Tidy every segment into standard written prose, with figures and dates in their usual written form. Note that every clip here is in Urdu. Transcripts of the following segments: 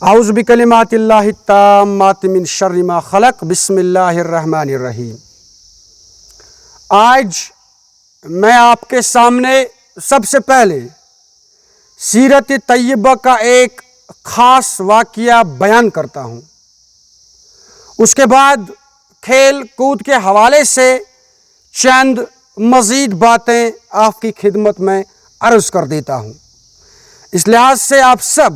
اعوذ بکلمات اللہ التامات من شر ما خلق بسم اللہ الرحمن الرحیم۔ آج میں آپ کے سامنے سب سے پہلے سیرت طیبہ کا ایک خاص واقعہ بیان کرتا ہوں، اس کے بعد کھیل کود کے حوالے سے چند مزید باتیں آپ کی خدمت میں عرض کر دیتا ہوں۔ اس لحاظ سے آپ سب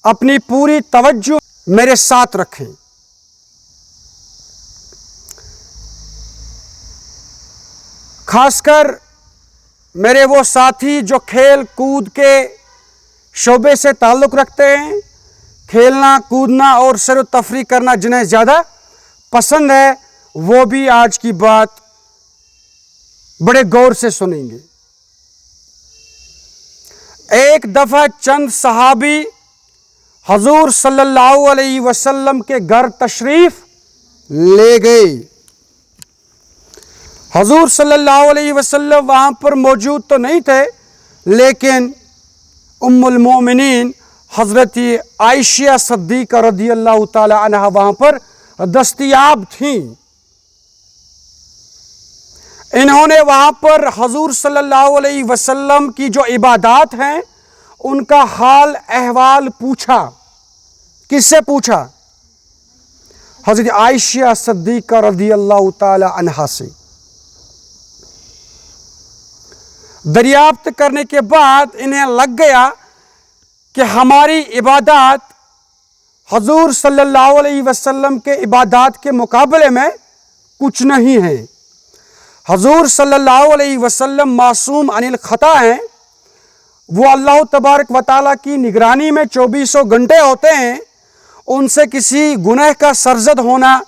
اپنی پوری توجہ میرے ساتھ رکھیں۔ خاص کر میرے وہ ساتھی جو کھیل کود کے شعبے سے تعلق رکھتے ہیں، کھیلنا کودنا اور سیر و تفریح کرنا جنہیں زیادہ پسند ہے، وہ بھی آج کی بات بڑے غور سے سنیں گے۔ ایک دفعہ چند صحابی حضور صلی اللہ علیہ وسلم کے گھر تشریف لے گئے۔ حضور صلی اللہ علیہ وسلم وہاں پر موجود تو نہیں تھے، لیکن ام المومنین حضرت عائشہ صدیقہ رضی اللہ تعالی عنہا وہاں پر دستیاب تھیں۔ انہوں نے وہاں پر حضور صلی اللہ علیہ وسلم کی جو عبادات ہیں ان کا حال احوال پوچھا۔ کس سے پوچھا؟ حضرت عائشہ صدیقہ رضی اللہ تعالی عنہا سے۔ دریافت کرنے کے بعد انہیں لگ گیا کہ ہماری عبادات حضور صلی اللہ علیہ وسلم کے عبادات کے مقابلے میں کچھ نہیں ہیں۔ حضور صلی اللہ علیہ وسلم معصوم عن الخطا ہیں، وہ اللہ تبارک و تعالیٰ کی نگرانی میں 24 گھنٹے ہوتے ہیں، ان سے کسی گناہ کا سرزد ہونا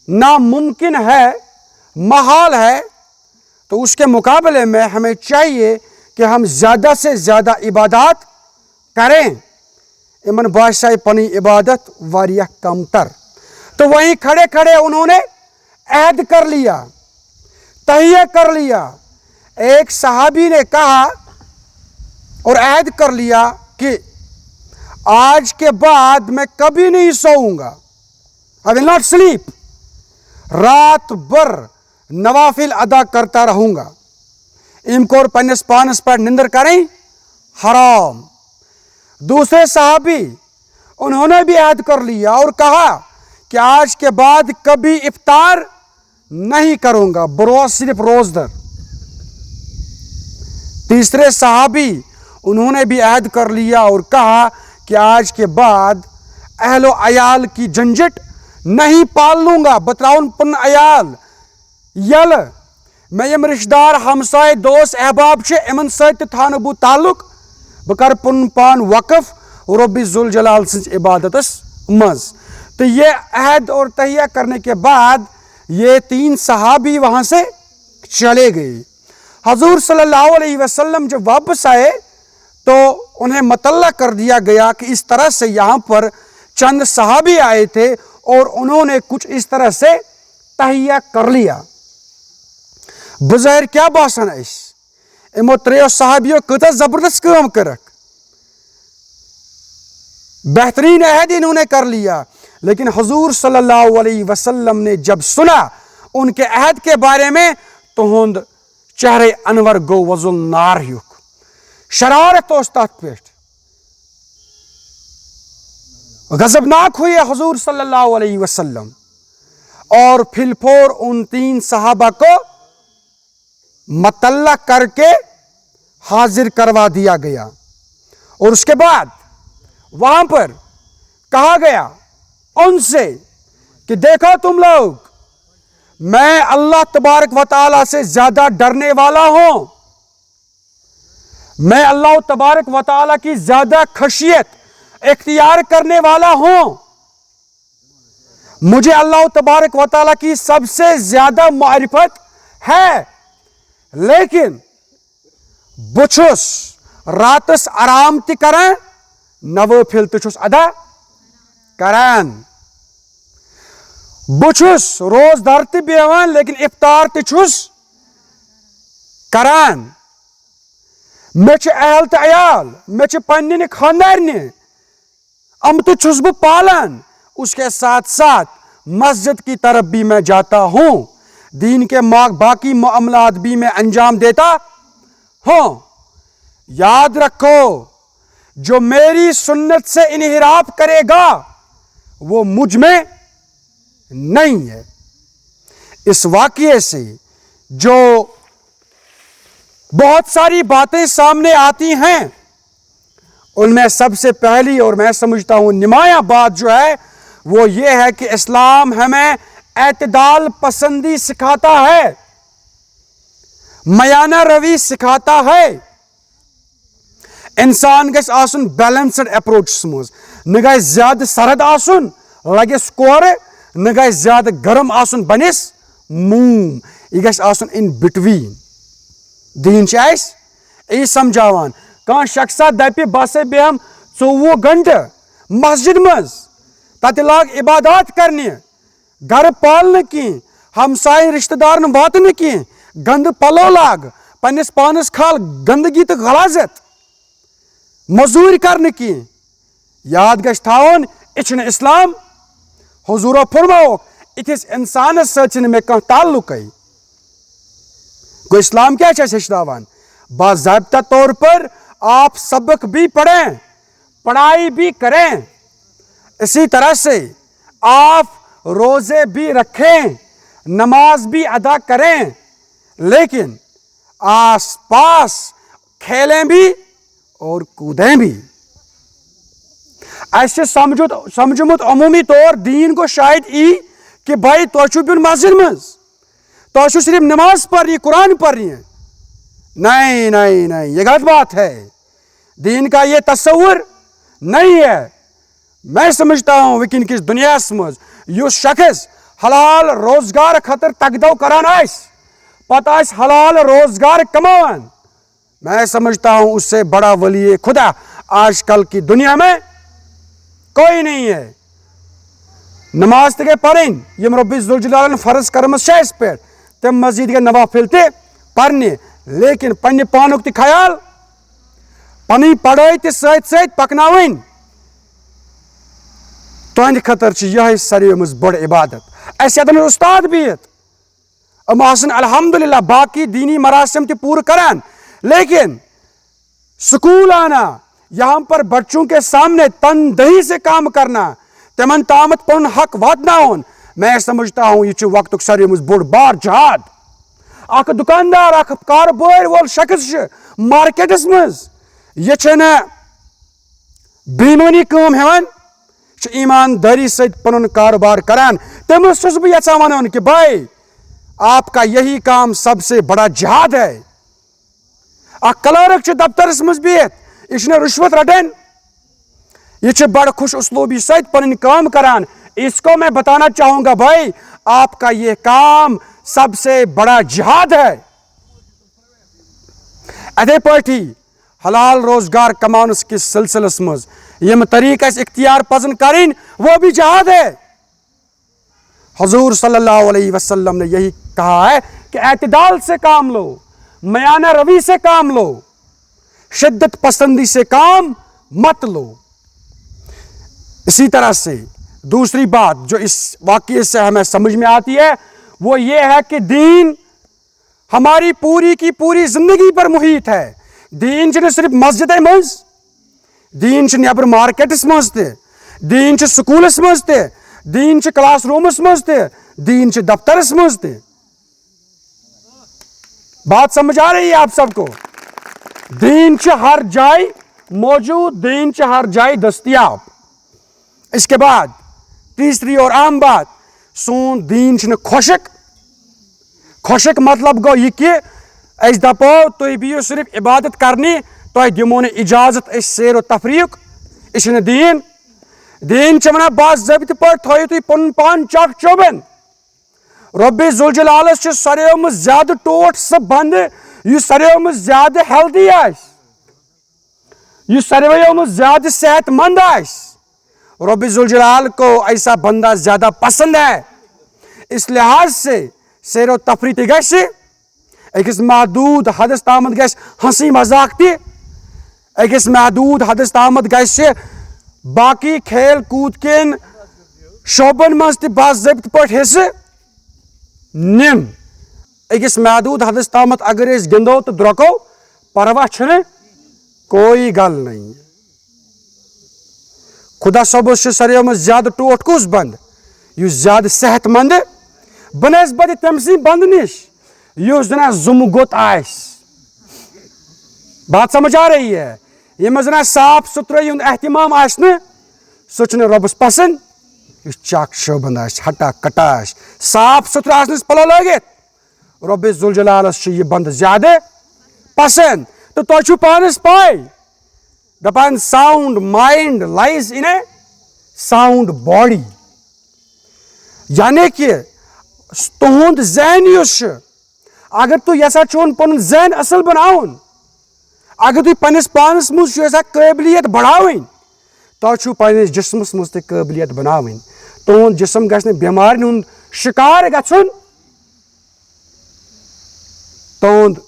ناممکن ہے، محال ہے۔ تو اس کے مقابلے میں ہمیں چاہیے کہ ہم زیادہ سے زیادہ عبادات کریں۔ امن بادشاہ پنی عبادت واریہ کم تر۔ تو وہیں کھڑے کھڑے انہوں نے عہد کر لیا، تہیہ کر لیا۔ ایک صحابی نے کہا اور عہد کر لیا کہ آج کے بعد میں کبھی نہیں سوؤں گا، I will not sleep، رات بھر نوافل ادا کرتا رہوں گا۔ امکور پنس پانس پر نندر کریں حرام۔ دوسرے صحابی انہوں نے بھی عہد کر لیا اور کہا کہ آج کے بعد کبھی افطار نہیں کروں گا، بروز صرف روزدر۔ تیسرے صحابی انہوں نے بھی عہد کر لیا اور کہا کہ آج کے بعد اہل و عیال کی جھنجھٹ نہیں پال لوں گا، بتراؤن پن عیال یل میں یم رشتہ دار ہمسائے دوست احباب چھے امن سۭتۍ تہِ تھاونہٕ بہٕ تعلق، بہٕ کر پن پان وقف رب ذوالجلال سنز عبادتس منز۔ تو یہ عہد اور تہیہ کرنے کے بعد یہ 3 صحابی وہاں سے چلے گئے۔ حضور صلی اللہ علیہ وسلم جب واپس آئے تو انہیں مطلع کر دیا گیا کہ اس طرح سے یہاں پر چند صحابی آئے تھے اور انہوں نے کچھ اس طرح سے تہیہ کر لیا۔ بظاہر کیا باسان اس امو 3 صحابیوں کتا زبردست کام کرک، بہترین عہد انہوں نے کر لیا، لیکن حضور صلی اللہ علیہ وسلم نے جب سنا ان کے عہد کے بارے میں تہند چہرے انور گو وزل نار ہیوک، شرارت استاد پیٹ، غضبناک ہوئے حضور صلی اللہ علیہ وسلم، اور پھل پھور ان 3 صحابہ کو مطلع کر کے حاضر کروا دیا گیا۔ اور اس کے بعد وہاں پر کہا گیا ان سے کہ دیکھو تم لوگ، میں اللہ تبارک و تعالیٰ سے زیادہ ڈرنے والا ہوں، میں اللہ تبارک و تعالیٰ کی زیادہ خشیت اختیار کرنے والا ہوں، مجھے اللہ تبارک و تعالیٰ کی سب سے زیادہ معرفت ہے، لیکن بچھس راتس آرام تی کران، نوافل تچھس ادا کران، بچھس روز دار تی بیوان لیکن افطار تچھس کران، میں چھ اہل تہ عیال، میں چھ پننہ خاندارنہ تو چھس بہ پالن، اس کے ساتھ ساتھ مسجد کی طرف بھی میں جاتا ہوں، دین کے باقی معاملات بھی میں انجام دیتا ہوں۔ یاد رکھو، جو میری سنت سے انحراف کرے گا وہ مجھ میں نہیں ہے۔ اس واقعے سے جو بہت ساری باتیں سامنے آتی ہیں، ان میں سب سے پہلی اور میں سمجھتا ہوں نمایاں بات جو ہے وہ یہ ہے کہ اسلام ہمیں اعتدال پسندی سکھاتا ہے، میانہ روی سکھاتا ہے۔ انسان گژھِ آسُن بیلنسڈ اپروچس مز، نہ گژھِ زیادہ سرد آسُن لگس کورٕ، نہ گژھِ زیادہ گرم آسُن بنس موم، یہ گژھِ آسُن ان بٹوین۔ دین چھُ اَسہِ یی سمجھاوان۔ کانٛہہ شخصا دپہِ بہٕ ہسا بیہم 24 گھنٹہٕ مسجد مز، تتہِ لاگ عبادات کرنہِ، گھر پالنہٕ کینٛہہ، ہمساین رشتہ دارن واتنہٕ کینٛہہ، گندٕ پلو لاگ، پننس پانس کھال گندگی تہٕ غلاظت، مزوٗرۍ کرنہٕ کینٛہہ۔ یاد گژھِ تھاوُن یہِ چھُنہٕ اسلام۔ حضورو فرمووُکھ یِتھِس انسانس سۭتۍ چھُنہٕ مےٚ کانٛہہ تعلقے۔ گوٚو اسلام کیا چھُ اَسہِ ہیٚچھناوان؟ باضابطہ طور پر آپ سبق بھی پڑھیں، پڑھائی بھی کریں، اسی طرح سے آپ روزے بھی رکھیں، نماز بھی ادا کریں، لیکن آس پاس کھیلیں بھی اور کودیں بھی۔ ایسے سمجھمت عمومی طور دین کو شاید ای کہ بھائی تو چھو بیون مسجد مز، تو چھو صرف نماز پڑھنی، قرآن پڑھنی ہے۔ نہیں نہیں نہیں، یہ غلط بات ہے۔ دین کا یہ تصور نہیں ہے۔ میں سمجھتا ہوں وکن کس دنیا مز یس شخص حلال روزگار خاطر تقدو کران آس، پتہ آس حلال روزگار کماوان، میں سمجھتا ہوں اس سے بڑا ولی خدا آج کل کی دنیا میں کوئی نہیں ہے۔ نماز تہ گئی پرن یم رب ذوالجلال فرض کرمس اس پہ، تم مزید گئی نوافل تہ پرنہ، لیکن پنہ پانک تہ خیال، پنی پڑھائی تہ ست ست پکناوین۔ تہند خطر یہ ساروی مز بڑ عبادت۔ اس یتن استاد بہت ام آسن الحمدللہ باقی دینی مراسم تہ پور کران، لیکن سکول آنا، یہاں پر بچوں کے سامنے تندہی سے کام کرنا، تمن تامت پن حق واتناون، میں سمجھتا ہوں یہ وقت ساروی مز بوڑ بار جہاد۔ اخ دکاندار، اخ کاروبار وول شخص مارکیٹس مز یہ چھنہ بیمانی کام ہیوان، ایمانداری سے پن کاروبار کران، تمس چھس بہ یژھان ونن کہ بھائی آپ کا یہی کام سب سے بڑا جہاد ہے۔ اخ کلرک دفترس مز بہت، یہ رشوت رٹان، یہ بڑا خوش اسلوبی ست پن کام کران، اس کو میں بتانا چاہوں گا بھائی آپ کا یہ کام سب سے بڑا جہاد ہے۔ اتھے پٲٹھی حلال روزگار کمانس کس سلسلس مز یم طریقہ اختیار پزن کریں وہ بھی جہاد ہے۔ حضور صلی اللہ علیہ وسلم نے یہی کہا ہے کہ اعتدال سے کام لو، میانہ روی سے کام لو، شدت پسندی سے کام مت لو۔ اسی طرح سے دوسری بات جو اس واقعے سے ہمیں سمجھ میں آتی ہے وہ یہ ہے کہ دین ہماری پوری کی پوری زندگی پر محیط ہے۔ دین چھنہ صرف مسجد مز، دین چھ نیبر مارکیٹس مز تہ، دین چھ سکولس مز تہ، دین چھ کلاس رومس مز تہ، دین چھ دفترس مز تہ۔ بات سمجھ آ رہی ہے آپ سب کو؟ دین چھ ہر جائے موجود، دین چھ ہر جائے دستیاب۔ اس کے بعد تیسری اور عام بات، سون دین چھنہ خوشک۔ خوشک مطلب گو یہ کہ اس دپو تھی بہو صرف عبادت کرنی، تہ دمو نہ اجازت اس سیر و تفریح، یہ دین۔ دین چھ ونان باضابطہ پٲٹھۍ تھٲیِو تُہۍ پنُن پان چاک چوبن۔ رب ذوالجلالس چھ سارویو مز زیادہ ٹوٹھ سہ بند یس سارویو مز زیادہ ہیلدی آس، یس سارویو مز زیادہ صحت مند آس۔ رب ذوالجلال کو ایسا بندہ زیادہ پسند ہے۔ اس لحاظ سے سیر و تفریح تہ گژھِ، أکس محدود حدس تامت گژھِ ہنسی مذاق تہ، أکس محدود حدس تامت گژھِ باقی کھیل کود کن شعبن مز تہ باضابطہ پٲٹھۍ حصہٕ نِن أکِس محدود حدس تامت اگر أسۍ گِنٛدو تہٕ درٛوٚکو پرواہ چھُنہٕ کوئی گل نہیں. خدا صٲبس چھُ ساروِیو منٛز زیادٕ ٹوٹھ کُس بنٛد یُس زیادٕ صحت مند بنسبت تٔمۍ سٕنٛدِ بنٛد نِش یُس زن زُمہٕ گوٚت آسہِ. بات سمجھ آ رہی ہے؟ ییٚمِس زن صاف ستھرٲیی ہُنٛد احتمام آسہِ نہٕ سُہ چھُنہٕ رۄبس پسنٛد. یُس چاک شوبند آسہِ ہٹا کٹا آسہِ صاف ستھرٕ آسنس پلو لٲگِتھ رۄبِ ذوالجلالس چھُ یہِ بنٛد زیادٕ پسنٛد. تہٕ تۄہہِ چھُو پانس پاے دپان sound mind لائز in a sound body. یعنی کہ تہنٛد ذہن یُس چھُ اگر تُہۍ یژھان چھُون پنُن ذہن اصل بناوُن اگر تُہۍ پننس پانس منٛز چھُو یژھان قٲبلیت بڑھاوٕنۍ تۄہہِ چھُو پننس جسمس منٛز تہِ قٲبلیت بناوٕنۍ. تُہنٛد جسم گژھِ نہٕ بٮ۪مارٮ۪ن ہُنٛد شکار گژھُن. تُہنٛد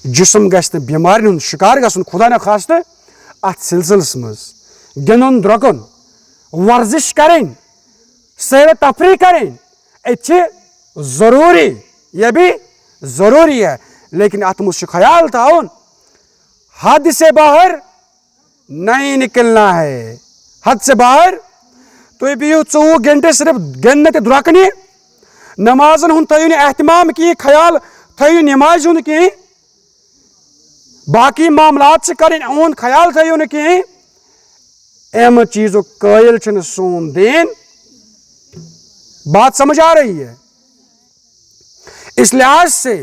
جسم گژھِ نہٕ بٮ۪مارٮ۪ن ہُنٛد شکار گژھُن خدا نخواستہٕ. اتھ سلسلس منٛز گِنٛدُن درٛوٚکُن ورزش کرٕنۍ سیر و تفریح کرٕنۍ اتہِ چھِ ضروٗری یہ بھی ضروٗری ہے لیکن اتھ منٛز چھُ خیال تھاوُن حد سے باہر نہیں نکلنا ہے. حد سے باہر تُہۍ بِہِو 24 گنٹہٕ صرف گِنٛدنہٕ تہٕ درٛوٚکنہِ نمازن ہُنٛد تھٲیِو نہٕ احتمام کِہیٖنۍ خیال تھٲیِو نمازِ ہُنٛد کِہیٖنۍ باقی معاملات چھِ کرٕنۍ اُہُنٛد خیال تھٲیِو نہٕ کِہیٖنۍ. اَمہِ چیٖزُک قٲیل چھُنہٕ سون دیٖن. بات سمجھ آ رہی ہے؟ اس لحاظ سے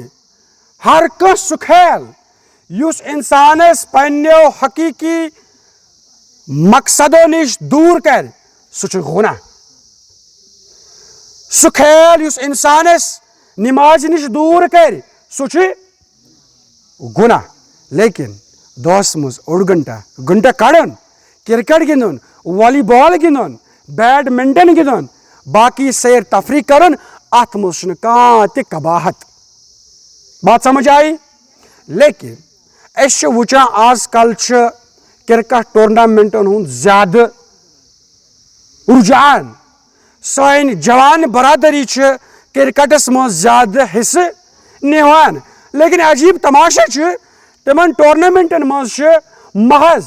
ہر کانٛہہ سُہ کھیل یُس انسانس پننیو حقیقی مقصدو نش دوٗر کرِ سُہ چھُ گۄناہ. سُہ کھیل یُس انسانس نمازِ نش دوٗر کرِ سُہ چھُ گۄناہ. لیکن دۄہس منٛز اوٚڑ گنٹہٕ کڑُن کرکٹ گِنٛدُن والی بال گِنٛدُن بیڈمنٹن گِنٛدُن باقی سیر تفریح کرُن اتھ منٛز چھُنہٕ کانٛہہ تہِ قباحت. بات سمجھ آیی؟ لیکن أسۍ چھِ وٕچھان آز کل چھُ کرکٹ ٹورنامنٹن ہُنٛد زیادٕ رجحان. سٲنۍ جوان برادری چھِ کرکٹس منٛز زیادٕ حصہٕ نِوان. لیکن عجیب تماشہٕ چھُ تِمن ٹورنامنٹن منٛز چھُ محض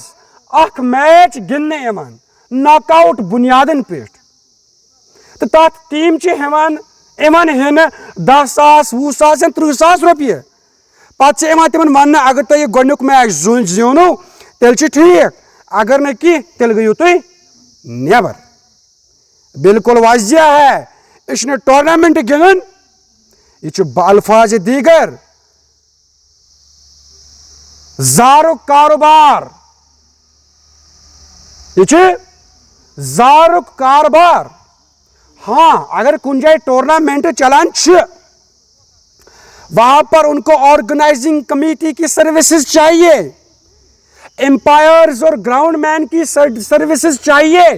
اکھ میچ گِنٛدنہٕ یِوان ناک آوُٹ بُنیادن پٮ۪ٹھ تہٕ تتھ ٹیٖم چھِ ہٮ۪وان یِمن ہٮ۪نہٕ 10,000 20,000 یا 30,000 رۄپیہِ. پتہٕ چھِ یِوان تِمن وننہٕ اگر تۄہہِ یہِ گۄڈنیُک میچ زیوٗنوُ تیٚلہِ چھُ ٹھیٖک اگر نہٕ کینٛہہ تیٚلہِ گٔیِو تُہۍ نٮ۪بر. بالکل واضح ہے یہِ چھُنہٕ ٹورنامنٹ گِنٛدُن یہِ چھُ بالفاظِ دیٖگر زارُک کاروبار. یہ چھُ زارُک کاروبار. ہاں اگر کُنہِ جایہِ ٹورنامنٹ چلان چھِ وہاں پر ان کو آرگنائزنگ کمیٹی کی سروسز چاہیے امپائرز اور گراؤنڈ مین کی سروسز چاہیے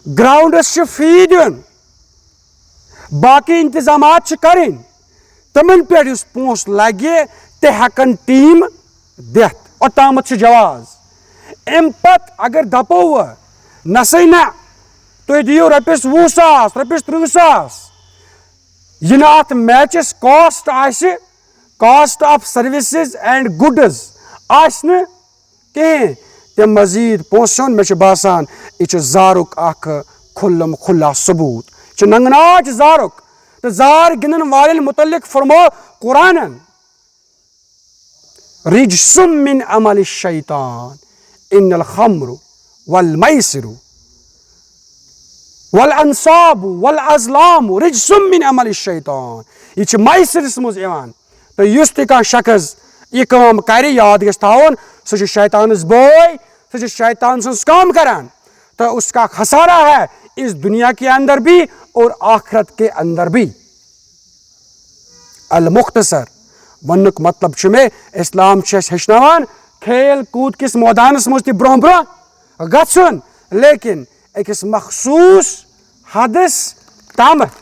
گراؤنڈس چھُ فی دیُن باقی انتظامات چھِ کرٕنۍ تِمن پٮ۪ٹھ یُس پونٛسہٕ لگہِ تہِ ہٮ۪کن ٹیٖم دِتھ اوٚتامتھ چھُ جواز. امہِ پتہٕ اگر دپو نسا نہ تُہۍ دِیِو رۄپیس 20,000 رۄپیس 30,000 یہِ نہٕ اتھ میچس کاسٹ آسہِ cost of services and goods آسہِ نہٕ کِہیٖنۍ تمہِ مزیٖد پونٛسہٕ ہُنٛد مےٚ چھُ باسان یہِ چھُ زارُک اکھ کھُلم کھُلا ثبوٗت. یہِ چھُ ننگناچ زارُک تہٕ زار گِنٛدن والٮ۪ن متعلق فرمو قرآنن رجسٌ من عمل الشیطان ان الخمر والمیسر والانصاب والازلام رجسٌ من عمل الشیطان. یہ چھُ میسرس منٛز یِوان تہٕ یُس تہِ کانٛہہ شخص یہِ کٲم کرِ یاد گژھِ تھاوُن سُہ چھُ شیطانس بوے سُہ چھُ شیطان سٕنٛز کٲم کران تو اس کا خسارہ ہے اس دنیا کے اندر بھی اور آخرت کے اندر بھی. المختصر وننُک مطلب چھُ مےٚ اسلام چھُ اَسہِ ہیٚچھناوان کھیل کوٗد کِس مٲدانس منٛز تہِ برونٛہہ برونٛہہ گژھُن لیکن أکِس مخصوٗص حدس تامتھ.